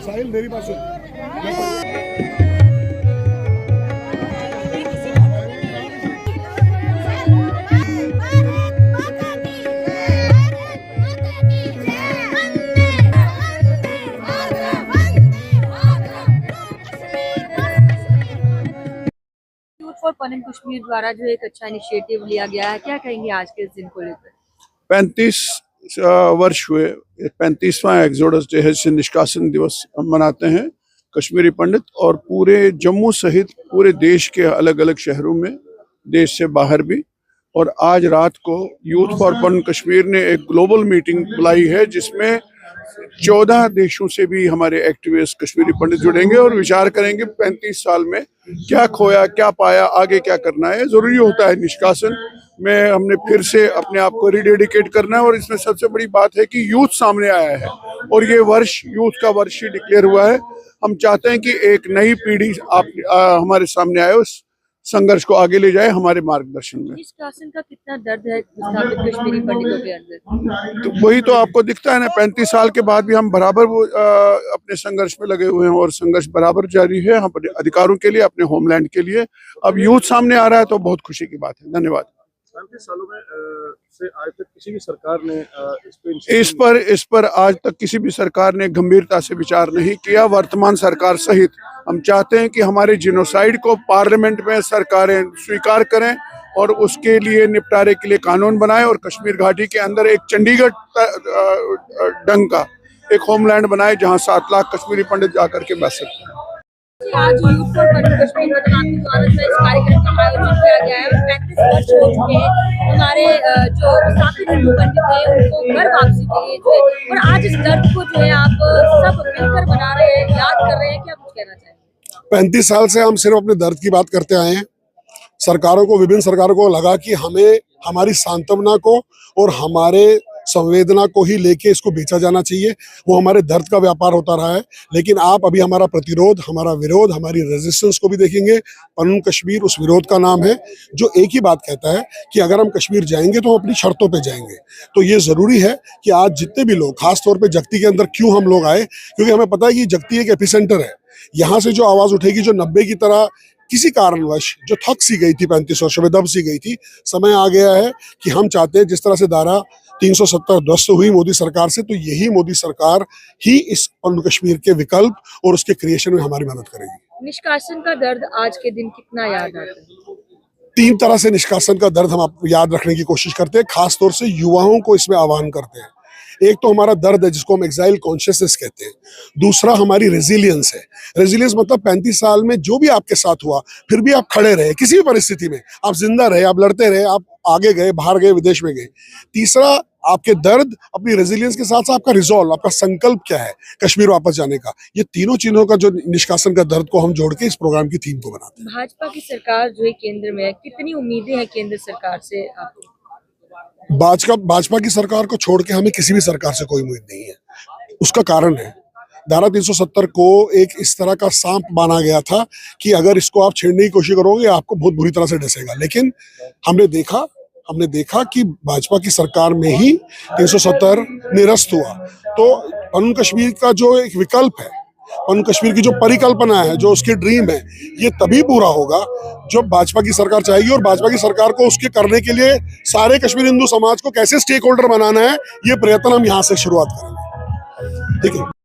साहिल मेरी बात सुन। For fun in Kashmir द्वारा जो एक अच्छा इनिशिएटिव लिया गया है, क्या कहेंगे आज के इस दिन को लेकर? 35 वर्ष हुए, 35वां एक्सोडस जो है निष्कासन दिवस हम मनाते हैं कश्मीरी पंडित, और पूरे जम्मू सहित पूरे देश के अलग अलग शहरों में, देश से बाहर भी। और आज रात को यूथ फॉर फन कश्मीर ने एक ग्लोबल मीटिंग बुलाई है जिसमें 14 देशों से भी हमारे एक्टिविस्ट कश्मीरी पंडित जुड़ेंगे और विचार करेंगे 35 साल में क्या खोया, क्या पाया, आगे क्या करना है। जरूरी होता है निष्कासन में हमने फिर से अपने आप को रिडेडिकेट करना है, और इसमें सबसे बड़ी बात है कि यूथ सामने आया है और ये वर्ष यूथ का वर्ष ही डिक्लेयर हुआ है। हम चाहते हैं कि एक नई पीढ़ी हमारे सामने आए, उस संघर्ष को आगे ले जाए हमारे मार्गदर्शन में। निष्कासन का कितना दर्द है कश्मीरी पंडितों के अंदर? तो वही तो आपको दिखता है ना, 35 साल के बाद भी हम बराबर वो अपने संघर्ष में लगे हुए हैं और संघर्ष बराबर जारी है अपने अधिकारों के लिए, अपने होमलैंड के लिए। अब यूथ सामने आ रहा है तो बहुत खुशी की बात है। धन्यवाद। 35 सालों में से आज तक किसी भी सरकार ने इस पर आज तक किसी भी सरकार ने गंभीरता से विचार नहीं किया। वर्तमान सरकार सहित हम चाहते हैं कि हमारे जिनोसाइड को पार्लियामेंट में सरकारें स्वीकार करें और उसके लिए निपटारे के लिए कानून बनाएं, और कश्मीर घाटी के अंदर एक चंडीगढ़ ढंग का एक होमलैंड बनाए जहां 7 लाख कश्मीरी पंडित जाकर के बस सकते हैं। आज यूथ फॉर फन कश्मीर आपके द्वारा जो इस कार्यक्रम का आयोजन किया गया है, और 35 वर्ष हो चुके हैं हमारे जो साथी हिंदू पंडित हैं उनको घर वापसी के लिए जो है, और आज इस दर्द को जो है आप सब मिलकर मना रहे हैं, याद कर रहे हैं, क्या कुछ कहना चाहेंगे? 35 साल से हम सिर्फ अपने दर्द की बात करते आए हैं। सरकारों को, विभिन्न सरकारों को लगा कि हमें हमारी सांत्वना को और हमारे संवेदना को ही लेके इसको बेचा जाना चाहिए, वो हमारे दर्द का व्यापार होता रहा है। लेकिन आप अभी हमारा प्रतिरोध, हमारा विरोध, हमारी रेजिस्टेंस को भी देखेंगे। पन कश्मीर उस विरोध का नाम है जो एक ही बात कहता है कि अगर हम कश्मीर जाएंगे तो हम अपनी शर्तों पे जाएंगे। तो ये जरूरी है कि आज जितने भी लोग, खासतौर पे जगती के अंदर क्यों हम लोग आए, क्योंकि हमें पता है कि जगती एक एपिसेंटर है। यहाँ से जो आवाज उठेगी, जो 90 की तरह किसी कारणवश जो थक सी गई थी, 35 वर्षों में दब सी गई थी, समय आ गया है कि हम चाहते हैं जिस तरह से धारा 370 ध्वस्त हुई मोदी सरकार से, तो यही मोदी सरकार ही इस जम्मू कश्मीर के विकल्प और उसके क्रिएशन में हमारी मदद करेगी। निष्कासन का दर्द आज के दिन कितना याद आता है? 3 तरह से निष्कासन का दर्द हम याद रखने की कोशिश करते हैं, खासतौर से युवाओं को इसमें आह्वान करते हैं। एक तो हमारा दर्द है जिसको हम एक्साइल कॉन्शियसनेस कहते हैं, दूसरा हमारी रेजिलियंस है। रेजिलियंस मतलब 35 साल में जो भी आपके साथ हुआ फिर भी आप खड़े रहे, किसी भी परिस्थिति में आप जिंदा रहे, आप लड़ते रहे, आप आगे गए, बाहर गए, विदेश में गए। तीसरा आपके दर्द, अपनी रेजिलियंस के साथ साथ आपका रिजॉल्व, आपका संकल्प क्या है कश्मीर वापस जाने का। ये तीनों चीजों का जो निष्कासन का दर्द को हम जोड़ के इस प्रोग्राम की थीम को बनाते हैं। भाजपा की सरकार जो है केंद्र में है, कितनी उम्मीदें हैं केंद्र सरकार से आपको? भाजपा की सरकार को छोड़ के हमें किसी भी सरकार से कोई उम्मीद नहीं है। उसका कारण है धारा 370 को एक इस तरह का सांप माना गया था कि अगर इसको आप छेड़ने की कोशिश करोगे आपको बहुत बुरी तरह से डसेगा। लेकिन हमने देखा कि भाजपा की सरकार में ही 370 निरस्त हुआ। तो पन कश्मीर का जो एक विकल्प है, पन कश्मीर की जो परिकल्पना है, जो उसकी ड्रीम है, ये तभी पूरा होगा जब भाजपा की सरकार चाहेगी। और भाजपा की सरकार को उसके करने के लिए सारे कश्मीर हिंदू समाज को कैसे स्टेक होल्डर बनाना है, ये प्रयत्न हम यहाँ से शुरुआत करेंगे। ठीक है।